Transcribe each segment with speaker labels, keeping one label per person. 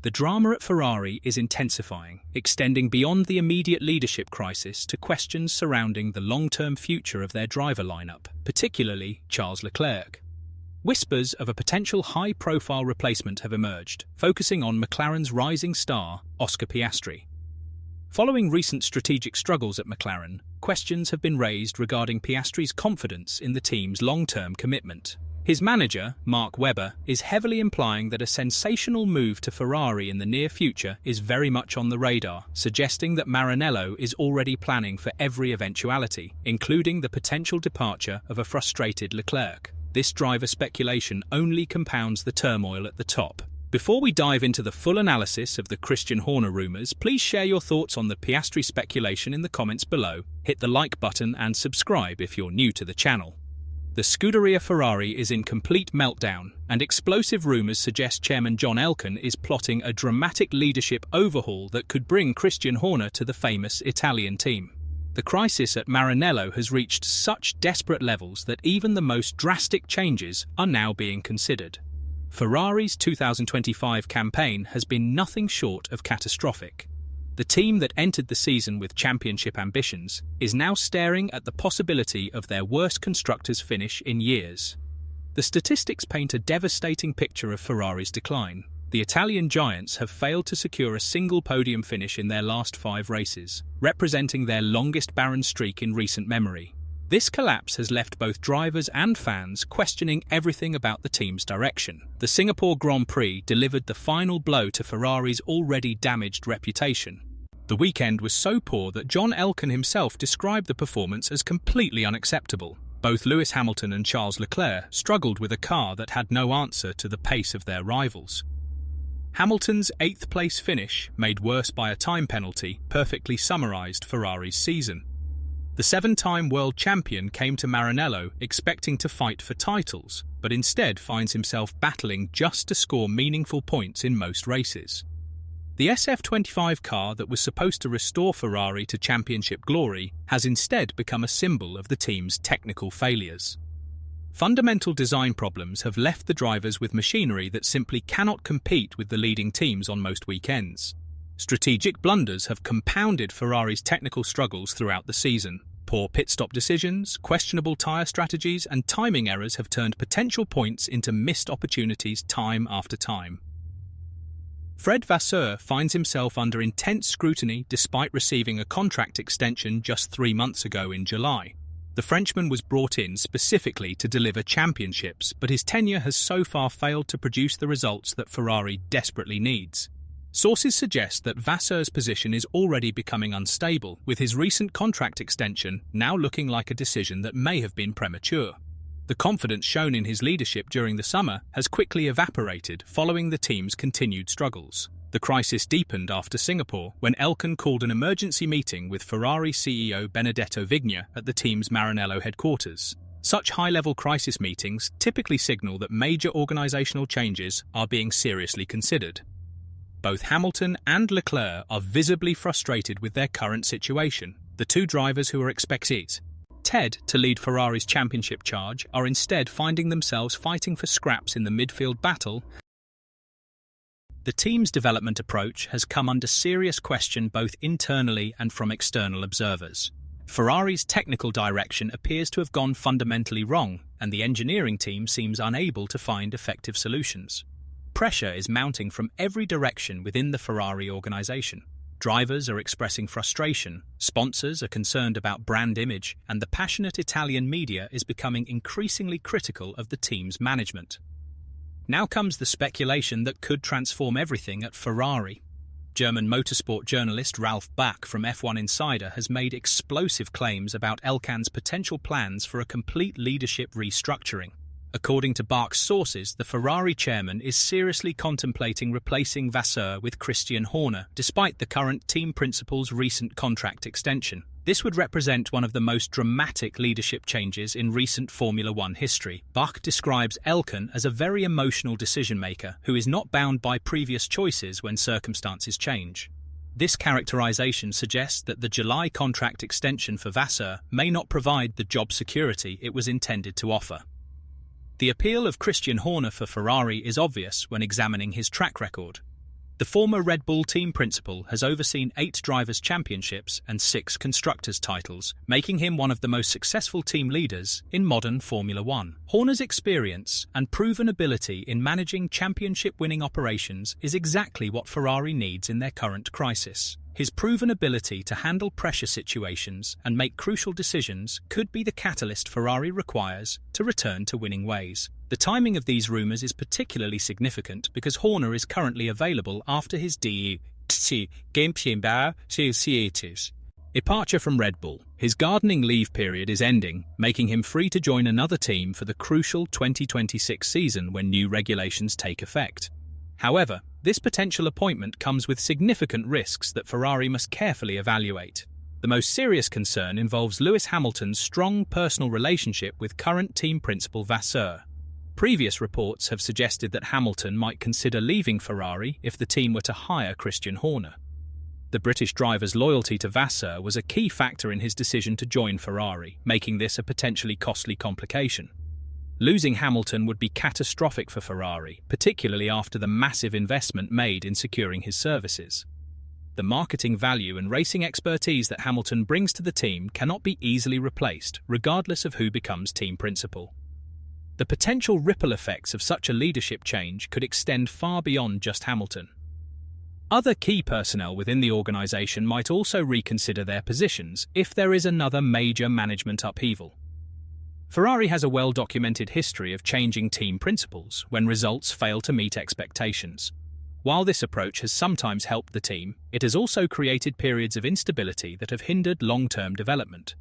Speaker 1: The drama at Ferrari is intensifying, extending beyond the immediate leadership crisis to questions surrounding the long-term future of their driver lineup, particularly Charles Leclerc. Whispers of a potential high-profile replacement have emerged, focusing on McLaren's rising star, Oscar Piastri. Following recent strategic struggles at McLaren, questions have been raised regarding Piastri's confidence in the team's long-term commitment. His manager, Mark Webber, is heavily implying that a sensational move to Ferrari in the near future is very much on the radar, suggesting that Maranello is already planning for every eventuality, including the potential departure of a frustrated Leclerc. This driver speculation only compounds the turmoil at the top. Before we dive into the full analysis of the Christian Horner rumours, please share your thoughts on the Piastri speculation in the comments below, hit the like button and subscribe if you're new to the channel. The Scuderia Ferrari is in complete meltdown, and explosive rumours suggest Chairman John Elkann is plotting a dramatic leadership overhaul that could bring Christian Horner to the famous Italian team. The crisis at Maranello has reached such desperate levels that even the most drastic changes are now being considered. Ferrari's 2025 campaign has been nothing short of catastrophic. The team that entered the season with championship ambitions is now staring at the possibility of their worst constructors' finish in years. The statistics paint a devastating picture of Ferrari's decline. The Italian giants have failed to secure a single podium finish in their last 5 races, representing their longest barren streak in recent memory. This collapse has left both drivers and fans questioning everything about the team's direction. The Singapore Grand Prix delivered the final blow to Ferrari's already damaged reputation. The weekend was so poor that John Elkann himself described the performance as completely unacceptable. Both Lewis Hamilton and Charles Leclerc struggled with a car that had no answer to the pace of their rivals. Hamilton's 8th-place finish, made worse by a time penalty, perfectly summarised Ferrari's season. The 7-time world champion came to Maranello expecting to fight for titles, but instead finds himself battling just to score meaningful points in most races. The SF25 car that was supposed to restore Ferrari to championship glory has instead become a symbol of the team's technical failures. Fundamental design problems have left the drivers with machinery that simply cannot compete with the leading teams on most weekends. Strategic blunders have compounded Ferrari's technical struggles throughout the season. Poor pit stop decisions, questionable tyre strategies, and timing errors have turned potential points into missed opportunities time after time. Fred Vasseur finds himself under intense scrutiny despite receiving a contract extension just 3 months ago in July. The Frenchman was brought in specifically to deliver championships, but his tenure has so far failed to produce the results that Ferrari desperately needs. Sources suggest that Vasseur's position is already becoming unstable, with his recent contract extension now looking like a decision that may have been premature. The confidence shown in his leadership during the summer has quickly evaporated following the team's continued struggles. The crisis deepened after Singapore, when Elkann called an emergency meeting with Ferrari CEO Benedetto Vigna at the team's Maranello headquarters. Such high-level crisis meetings typically signal that major organisational changes are being seriously considered. Both Hamilton and Leclerc are visibly frustrated with their current situation. The two drivers who are expected to lead Ferrari's championship charge are instead finding themselves fighting for scraps in the midfield battle. The team's development approach has come under serious question both internally and from external observers. Ferrari's technical direction appears to have gone fundamentally wrong, and the engineering team seems unable to find effective solutions. Pressure is mounting from every direction within the Ferrari organisation. Drivers are expressing frustration, sponsors are concerned about brand image, and the passionate Italian media is becoming increasingly critical of the team's management. Now comes the speculation that could transform everything at Ferrari. German motorsport journalist Ralf Bach from F1 Insider has made explosive claims about Elkann's potential plans for a complete leadership restructuring. According to Bach's sources, the Ferrari chairman is seriously contemplating replacing Vasseur with Christian Horner, despite the current team principal's recent contract extension. This would represent one of the most dramatic leadership changes in recent Formula One history. Bach describes Elkann as a very emotional decision-maker who is not bound by previous choices when circumstances change. This characterization suggests that the July contract extension for Vasseur may not provide the job security it was intended to offer. The appeal of Christian Horner for Ferrari is obvious when examining his track record. The former Red Bull team principal has overseen 8 drivers' championships and 6 constructors' titles, making him one of the most successful team leaders in modern Formula One. Horner's experience and proven ability in managing championship-winning operations is exactly what Ferrari needs in their current crisis. His proven ability to handle pressure situations and make crucial decisions could be the catalyst Ferrari requires to return to winning ways. The timing of these rumours is particularly significant because Horner is currently available after his departure from Red Bull. His gardening leave period is ending, making him free to join another team for the crucial 2026 season when new regulations take effect. However, this potential appointment comes with significant risks that Ferrari must carefully evaluate. The most serious concern involves Lewis Hamilton's strong personal relationship with current team principal Vasseur. Previous reports have suggested that Hamilton might consider leaving Ferrari if the team were to hire Christian Horner. The British driver's loyalty to Vasseur was a key factor in his decision to join Ferrari, making this a potentially costly complication. Losing Hamilton would be catastrophic for Ferrari, particularly after the massive investment made in securing his services. The marketing value and racing expertise that Hamilton brings to the team cannot be easily replaced, regardless of who becomes team principal. The potential ripple effects of such a leadership change could extend far beyond just Hamilton. Other key personnel within the organisation might also reconsider their positions if there is another major management upheaval. Ferrari has a well-documented history of changing team principals when results fail to meet expectations. While this approach has sometimes helped the team, it has also created periods of instability that have hindered long-term development.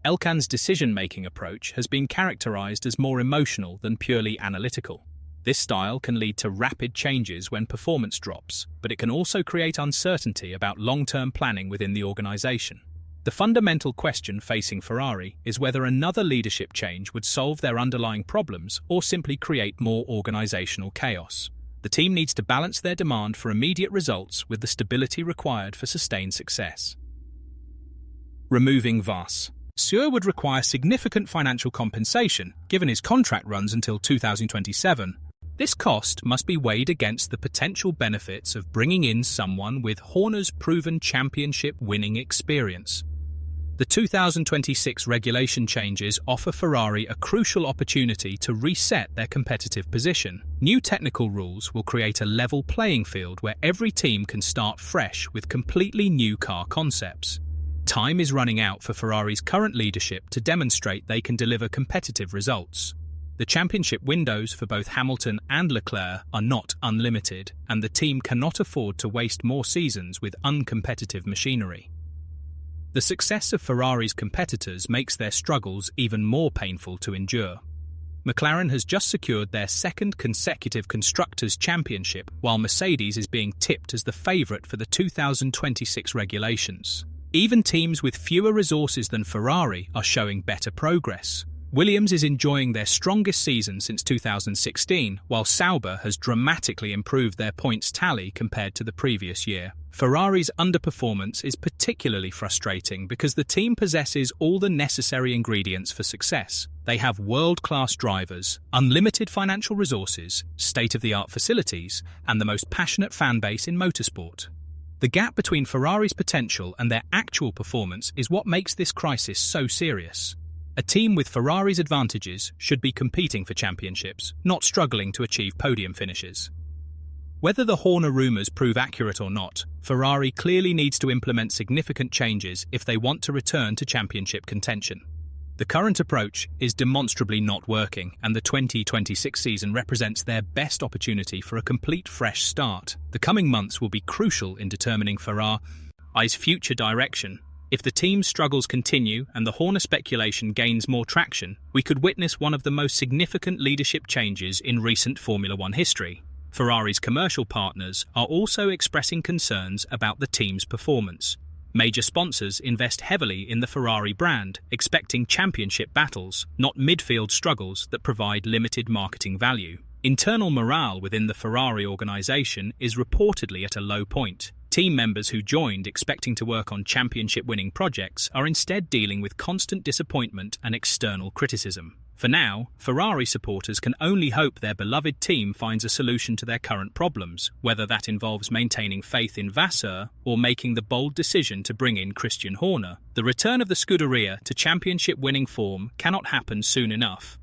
Speaker 1: Elkann's decision-making approach has been characterized as more emotional than purely analytical. This style can lead to rapid changes when performance drops, but it can also create uncertainty about long-term planning within the organization. The fundamental question facing Ferrari is whether another leadership change would solve their underlying problems or simply create more organizational chaos. The team needs to balance their demand for immediate results with the stability required for sustained success. Removing Vass. Vasseur would require significant financial compensation, given his contract runs until 2027. This cost must be weighed against the potential benefits of bringing in someone with Horner's proven championship-winning experience. The 2026 regulation changes offer Ferrari a crucial opportunity to reset their competitive position. New technical rules will create a level playing field where every team can start fresh with completely new car concepts. Time is running out for Ferrari's current leadership to demonstrate they can deliver competitive results. The championship windows for both Hamilton and Leclerc are not unlimited, and the team cannot afford to waste more seasons with uncompetitive machinery. The success of Ferrari's competitors makes their struggles even more painful to endure. McLaren has just secured their second consecutive Constructors' Championship, while Mercedes is being tipped as the favourite for the 2026 regulations. Even teams with fewer resources than Ferrari are showing better progress. Williams is enjoying their strongest season since 2016, while Sauber has dramatically improved their points tally compared to the previous year. Ferrari's underperformance is particularly frustrating because the team possesses all the necessary ingredients for success. They have world-class drivers, unlimited financial resources, state-of-the-art facilities, and the most passionate fan base in motorsport. The gap between Ferrari's potential and their actual performance is what makes this crisis so serious. A team with Ferrari's advantages should be competing for championships, not struggling to achieve podium finishes. Whether the Horner rumours prove accurate or not, Ferrari clearly needs to implement significant changes if they want to return to championship contention. The current approach is demonstrably not working, and the 2026 season represents their best opportunity for a complete fresh start. The coming months will be crucial in determining Ferrari's future direction. If the team's struggles continue and the Horner speculation gains more traction, we could witness one of the most significant leadership changes in recent Formula One history. Ferrari's commercial partners are also expressing concerns about the team's performance. Major sponsors invest heavily in the Ferrari brand, expecting championship battles, not midfield struggles that provide limited marketing value. Internal morale within the Ferrari organization is reportedly at a low point. Team members who joined expecting to work on championship-winning projects are instead dealing with constant disappointment and external criticism. For now, Ferrari supporters can only hope their beloved team finds a solution to their current problems, whether that involves maintaining faith in Vasseur or making the bold decision to bring in Christian Horner. The return of the Scuderia to championship-winning form cannot happen soon enough.